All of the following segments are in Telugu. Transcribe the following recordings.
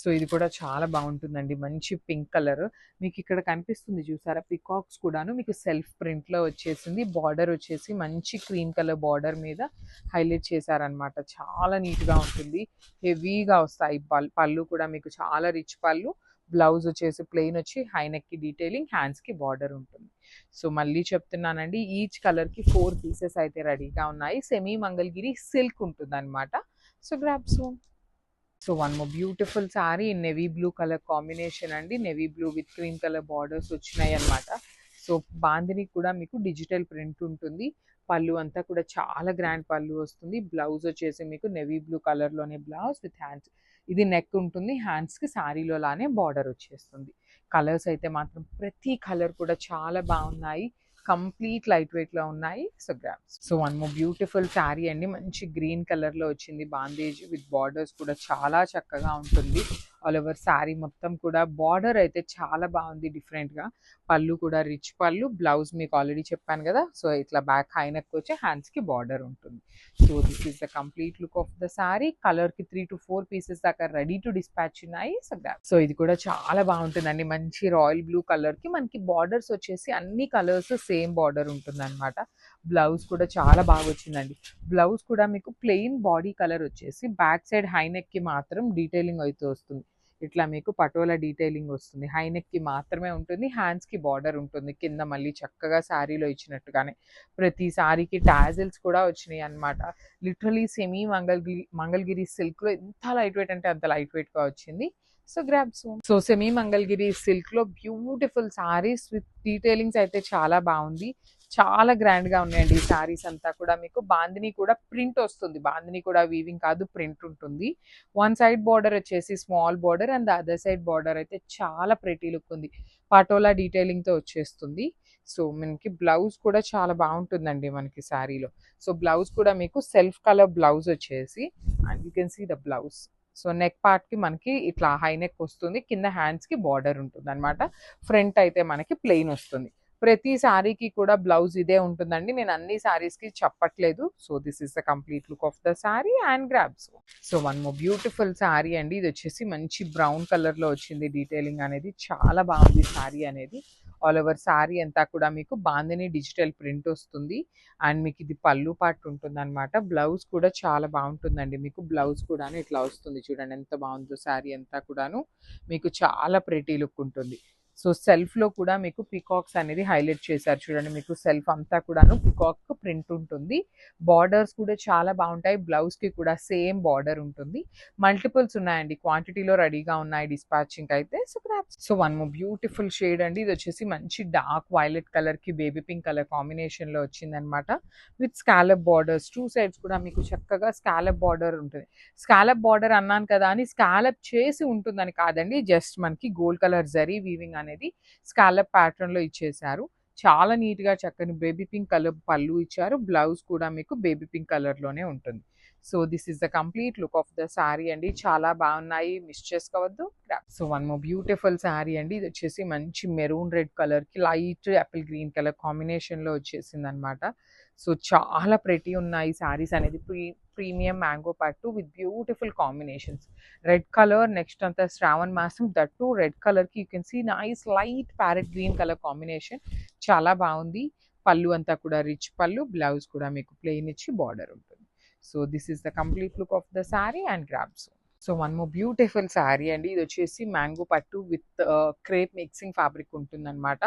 సో ఇది కూడా చాలా బాగుంటుందండి. మంచి పింక్ కలర్ మీకు ఇక్కడ కనిపిస్తుంది చూసారా, పికాక్స్ కూడాను మీకు సెల్ఫ్ ప్రింట్లో వచ్చేసింది. బార్డర్ వచ్చేసి మంచి క్రీమ్ కలర్ బార్డర్ మీద హైలైట్ చేశారనమాట. చాలా నీట్గా ఉంటుంది. హెవీగా వస్తాయి పళ్ళు కూడా మీకు చాలా రిచ్ పళ్ళు. బ్లౌజ్ వచ్చేసి ప్లెయిన్ వచ్చి హై నెక్కి డీటెయిలింగ్, హ్యాండ్స్కి బార్డర్ ఉంటుంది. సో మళ్ళీ చెప్తున్నానండి, ఈచ్ కలర్కి 4 పీసెస్ అయితే రెడీగా ఉన్నాయి. సెమీ మంగళగిరి సిల్క్ ఉంటుంది అనమాట. So grab soon. So one more beautiful sari in navy blue colour combination అండి. Navy blue with cream colour borders వచ్చినాయి అనమాట. సో బాందిని కూడా మీకు డిజిటల్ ప్రింట్ ఉంటుంది. పళ్ళు అంతా కూడా చాలా గ్రాండ్ పళ్ళు వస్తుంది. బ్లౌజ్ వచ్చేసి మీకు నెవీ బ్లూ కలర్లోనే బ్లౌజ్ విత్ హ్యాండ్స్. ఇది నెక్ ఉంటుంది, హ్యాండ్స్కి శారీలో లానే బార్డర్ వచ్చేస్తుంది. కలర్స్ అయితే మాత్రం ప్రతి కలర్ కూడా చాలా బాగున్నాయి. కంప్లీట్ లైట్ వెయిట్లో ఉన్నాయి. So grams. So one more beautiful sari అండి. మంచి గ్రీన్ కలర్లో వచ్చింది. బాందేజ్ విత్ బార్డర్స్ కూడా చాలా చక్కగా ఉంటుంది. ఆల్ ఓవర్ శారీ మొత్తం కూడా బార్డర్ అయితే చాలా బాగుంది డిఫరెంట్గా. పళ్ళు కూడా రిచ్ పళ్ళు. బ్లౌజ్ మీకు ఆల్రెడీ చెప్పాను కదా, సో ఇట్లా బ్యాక్ హై నెక్ వచ్చి హ్యాండ్స్కి బార్డర్ ఉంటుంది. So this is the complete look of the sari. కలర్కి 3 to 4 పీసెస్ దాకా రెడీ టు డిస్పాచ్ ఉన్నాయి. సో ఇది కూడా చాలా బాగుంటుందండి. మంచి రాయల్ బ్లూ కలర్కి మనకి బార్డర్స్ వచ్చేసి అన్ని కలర్స్ సేమ్ బార్డర్ ఉంటుంది అనమాట. బ్లౌజ్ కూడా చాలా బాగా వచ్చిందండి. బ్లౌజ్ కూడా మీకు ప్లెయిన్ బాడీ కలర్ వచ్చేసి బ్యాక్ సైడ్ హై నెక్కి మాత్రం డీటెయిలింగ్ అయితే వస్తుంది. ఇట్లా మీకు పటోలా డీటెయిలింగ్ వస్తుంది. హై నెక్కి మాత్రమే ఉంటుంది. హ్యాండ్స్కి బార్డర్ ఉంటుంది. కింద మళ్ళీ చక్కగా శారీలో ఇచ్చినట్టుగానే ప్రతి శారీకి టాజిల్స్ కూడా వచ్చినాయి అనమాట. లిటరలీ సెమీ మంగళగిరి సిల్క్లో ఎంత లైట్ వెయిట్ అంటే అంత లైట్ వెయిట్గా వచ్చింది. So grab soon. So semi Mangalagiri సిల్క్లో బ్యూటిఫుల్ శారీస్ విత్ డీటెయిలింగ్స్ అయితే చాలా బాగుంది. చాలా గ్రాండ్గా ఉన్నాయండి ఈ శారీస్ అంతా కూడా. మీకు బాందిని కూడా ప్రింట్ వస్తుంది. బాందిని కూడా వీవింగ్ కాదు, ప్రింట్ ఉంటుంది. వన్ సైడ్ బార్డర్ వచ్చేసి small border and the other side border అయితే చాలా ప్రెటీ లుక్ ఉంది. పటోలా డీటెయిలింగ్తో వచ్చేస్తుంది. సో మనకి బ్లౌజ్ కూడా చాలా బాగుంటుందండి మనకి శారీలో. సో బ్లౌజ్ కూడా మీకు సెల్ఫ్ కలర్ బ్లౌజ్ వచ్చేసి and you can see the blouse. So neck పార్ట్కి మనకి ఇట్లా హై నెక్ వస్తుంది. కింద హ్యాండ్స్కి బార్డర్ ఉంటుంది అనమాట. ఫ్రంట్ అయితే మనకి ప్లెయిన్ వస్తుంది. ప్రతి శారీకి కూడా బ్లౌజ్ ఇదే ఉంటుందండి. నేను అన్ని శారీస్కి చెప్పట్లేదు. So this is the complete look of the sari and grabs. So one more beautiful sari అండి. ఇది వచ్చేసి మంచి బ్రౌన్ కలర్లో వచ్చింది డీటెయిలింగ్ అనేది. చాలా బాగుంది శారీ అనేది. ఆల్ ఓవర్ శారీ అంతా కూడా మీకు బాందిని డిజిటల్ ప్రింట్ వస్తుంది. అండ్ మీకు ఇది పళ్ళు పార్ట్ ఉంటుంది అనమాట. బ్లౌజ్ కూడా చాలా బాగుంటుందండి. మీకు బ్లౌజ్ కూడాను ఇట్లా వస్తుంది. చూడండి ఎంత బాగుందో శారీ అంతా కూడాను. మీకు చాలా ప్రెటీ లుక్ ఉంటుంది. సో సెల్ఫ్లో కూడా మీకు పికాక్స్ అనేది హైలైట్ చేశారు. చూడండి మీకు సెల్ఫ్ అంతా కూడాను పికాక్ ప్రింట్ ఉంటుంది. బార్డర్స్ కూడా చాలా బాగుంటాయి. బ్లౌజ్కి కూడా సేమ్ బార్డర్ ఉంటుంది. మల్టిపుల్స్ ఉన్నాయండి. క్వాంటిటీలో రెడీగా ఉన్నాయి డిస్పాచింగ్ అయితే. So one more beautiful shade అండి. ఇది వచ్చేసి మంచి డార్క్ వైలెట్ కలర్కి బేబీ పింక్ కలర్ కాంబినేషన్లో వచ్చిందనమాట. With scallop borders. 2 sides కూడా మీకు చక్కగా స్కాలప్ బార్డర్ ఉంటుంది. స్కాలప్ బార్డర్ అన్నాను కదా అని స్కాలప్ చేసి ఉంటుందని కాదండి. జస్ట్ మనకి గోల్డ్ కలర్ జరీ వీవింగ్ అనేది స్కాలప్ ప్యాటర్న్ లో ఇచ్చేసారు. చాలా నీట్ గా చక్కని బేబీ పింక్ కలర్ పళ్ళు ఇచ్చారు. బ్లౌజ్ కూడా మీకు బేబీ పింక్ కలర్ లోనే ఉంటుంది. So this is the complete look of the sari అండి. చాలా బాగున్నాయి, మిస్ చేసుకోవద్దు. So one more beautiful sari అండి. ఇది వచ్చేసి మంచి మెరూన్ రెడ్ కలర్ కి light apple green colour combination లో వచ్చేసింది అనమాట. సో చాలా ప్రెటీ ఉన్నాయి శారీస్ అనేది. ప్రీమియం మ్యాంగో పట్టు with beautiful combinations. Red colour next అంతా శ్రావణ్ మాసం, దట్ టు రెడ్ కలర్కి you can see nice light parrot green colour combination. చాలా బాగుంది. పళ్ళు అంతా కూడా రిచ్ పళ్ళు. బ్లౌజ్ కూడా మీకు ప్లెయిన్ ఇచ్చి బార్డర్ ఉంటుంది. So this is the complete look of the sari and grabs. So one more beautiful sari అండి. ఇది వచ్చేసి మ్యాంగో పట్టు విత్ క్రేప్ మిక్సింగ్ ఫ్యాబ్రిక్ ఉంటుంది అనమాట.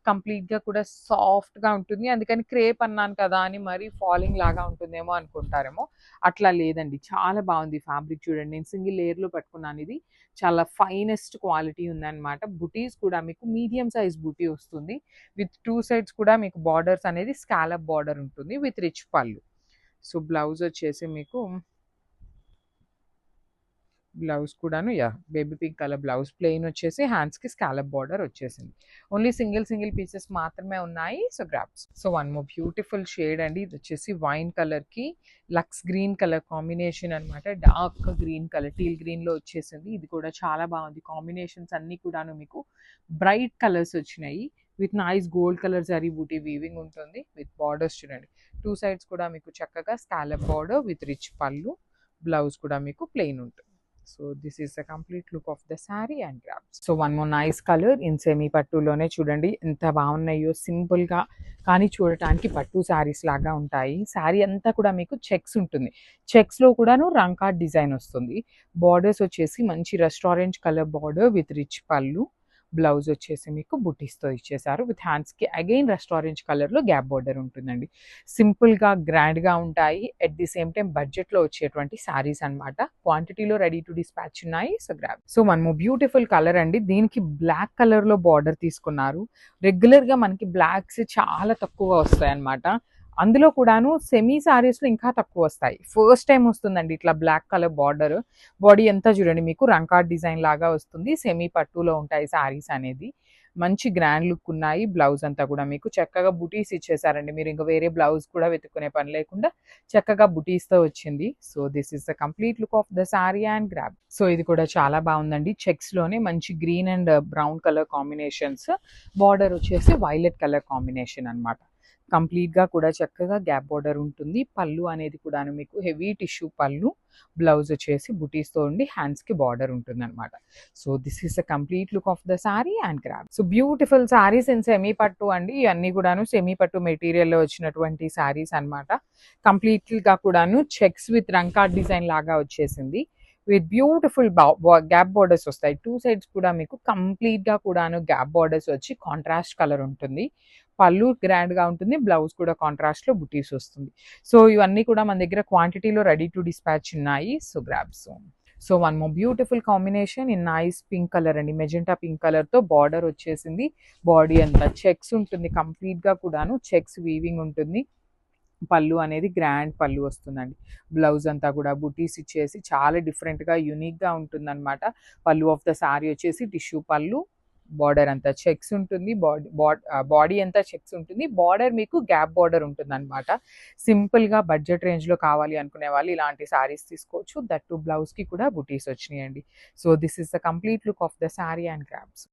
కంప్లీట్గా కూడా సాఫ్ట్గా ఉంటుంది. అందుకని క్రేప్ అన్నాను కదా అని మరీ ఫాలింగ్ లాగా ఉంటుందేమో అనుకుంటారేమో. అట్లా లేదండి, చాలా బాగుంది ఫ్యాబ్రిక్. చూడండి నేను సింగిల్ లేయర్లో పట్టుకున్నాను. ఇది చాలా ఫైనెస్ట్ క్వాలిటీ ఉందన్నమాట. బుటీస్ కూడా మీకు మీడియం సైజ్ బుటీ వస్తుంది. విత్ 2 sides కూడా మీకు బార్డర్స్ అనేది స్కాలప్ బార్డర్ ఉంటుంది విత్ రిచ్ పళ్ళు. సో బ్లౌజ్ వచ్చేసి మీకు బ్లౌజ్ కూడాను baby pink colour blouse. Plain వచ్చేసి హ్యాండ్స్కి స్కాలప్ బార్డర్ వచ్చేసింది. ఓన్లీ సింగిల్ పీసెస్ మాత్రమే ఉన్నాయి. So grabs. So one more beautiful shade అండి. ఇది వచ్చేసి వైన్ కలర్కి లక్స్ గ్రీన్ కలర్ కాంబినేషన్ అనమాట. డార్క్ గ్రీన్ కలర్ టీల్ గ్రీన్లో వచ్చేసింది. ఇది కూడా చాలా బాగుంది. కాంబినేషన్స్ అన్నీ కూడాను మీకు బ్రైట్ కలర్స్ వచ్చినాయి. With nice gold colour zari buti weaving ఉంటుంది. విత్ బార్డర్స్ చూడండి 2 sides కూడా మీకు చక్కగా scallop border with rich pallu. Blouse కూడా మీకు ప్లెయిన్ ఉంటుంది. So this is the complete look of the sari and grabs. So one more nice colour in semi పట్టులోనే చూడండి ఎంత బాగున్నాయో, సింపుల్గా కానీ చూడటానికి పట్టు శారీస్ లాగా ఉంటాయి. శారీ అంతా కూడా మీకు చెక్స్ ఉంటుంది, చెక్స్లో కూడాను రంకాట్ డిజైన్ వస్తుంది. బార్డర్స్ వచ్చేసి మంచి restaurant colour border with rich pallu. Blouse వచ్చేసి మీకు బుటీస్తో ఇచ్చేసారు విత్ హ్యాండ్స్కి అగైన్ రెస్టారెంట్ కలర్లో గ్యాప్ బార్డర్ ఉంటుందండి. సింపుల్గా గ్రాండ్గా ఉంటాయి, ఎట్ ది సేమ్ టైం బడ్జెట్లో వచ్చేటువంటి శారీస్ అనమాట. క్వాంటిటీలో రెడీ టు డిస్పాచ్ ఉన్నాయి. So grab. సో మనము బ్యూటిఫుల్ కలర్ అండి, దీనికి బ్లాక్ కలర్లో బార్డర్ తీసుకున్నారు. రెగ్యులర్గా మనకి బ్లాక్స్ చాలా తక్కువ వస్తాయి అనమాట, అందులో కూడాను సెమీ సారీస్లో ఇంకా తక్కువ వస్తాయి. ఫస్ట్ టైం వస్తుందండి ఇట్లా బ్లాక్ కలర్ బార్డర్. బాడీ అంతా చూడండి మీకు రంకాట్ డిజైన్ లాగా వస్తుంది, సెమీ పట్టులో ఉంటాయి సారీస్ అనేది. మంచి గ్రాండ్ లుక్ ఉన్నాయి. బ్లౌజ్ అంతా కూడా మీకు చక్కగా బుటీస్ ఇచ్చేసారండి, మీరు ఇంకా వేరే బ్లౌజ్ కూడా వెతుక్కునే పని లేకుండా చక్కగా బుటీస్తో వచ్చింది. So this is the complete look of the sorry and grab. So ఇది కూడా చాలా బాగుందండి, చెక్స్లోనే మంచి green and brown colour combinations, border వచ్చేసి వైలెట్ కలర్ కాంబినేషన్ అనమాట. కంప్లీట్గా కూడా చక్కగా గ్యాప్ బార్డర్ ఉంటుంది. పళ్ళు అనేది కూడాను మీకు హెవీ టిష్యూ పళ్ళు, బ్లౌజ్ వచ్చేసి బుటీస్తో ఉండి హ్యాండ్స్కి బార్డర్ ఉంటుంది అనమాట. So this is the complete look of the sorry and grab. So beautiful saris in semi పట్టు అండి, ఇవన్నీ కూడాను సెమీ పట్టు మెటీరియల్లో వచ్చినటువంటి సారీస్ అనమాట. కంప్లీట్గా కూడాను చెక్స్ విత్ రంకాట్ డిజైన్ లాగా వచ్చేసింది విత్ బ్యూటిఫుల్ గ్యాప్ బార్డర్స్ వస్తాయి. టూ సైడ్స్ కూడా మీకు కంప్లీట్గా కూడాను గ్యాప్ బార్డర్స్ వచ్చి కాంట్రాస్ట్ కలర్ ఉంటుంది. పళ్ళు గ్రాండ్గా ఉంటుంది, బ్లౌజ్ కూడా కాంట్రాస్ట్లో బుటీస్ వస్తుంది. సో ఇవన్నీ కూడా మన దగ్గర క్వాంటిటీలో రెడీ టు డిస్పాచ్ ఉన్నాయి. So grabs. So one more beautiful combination in nice pink colour అండి, మెజెంటా పింక్ కలర్తో బార్డర్ వచ్చేసింది. బాడీ అంతా చెక్స్ ఉంటుంది, కంప్లీట్గా కూడాను చెక్స్ వీవింగ్ ఉంటుంది. పళ్ళు అనేది గ్రాండ్ పళ్ళు వస్తుందండి. బ్లౌజ్ అంతా కూడా బుటీస్ ఇచ్చేసి చాలా డిఫరెంట్గా యూనిక్గా ఉంటుందన్నమాట. పళ్ళు ఆఫ్ ద సారీ వచ్చేసి టిష్యూ పళ్ళు, బార్డర్ అంతా చెక్స్ ఉంటుంది, బాడీ అంతా చెక్స్ ఉంటుంది, బార్డర్ మీకు గ్యాప్ బార్డర్ ఉంటుంది అనమాట. సింపుల్గా బడ్జెట్ రేంజ్లో కావాలి అనుకునే వాళ్ళు ఇలాంటి సారీస్ తీసుకోవచ్చు. దట్ టు బ్లౌజ్కి కూడా బుటీస్ వచ్చినాయండి. So this is the complete look of the sorry and grabs.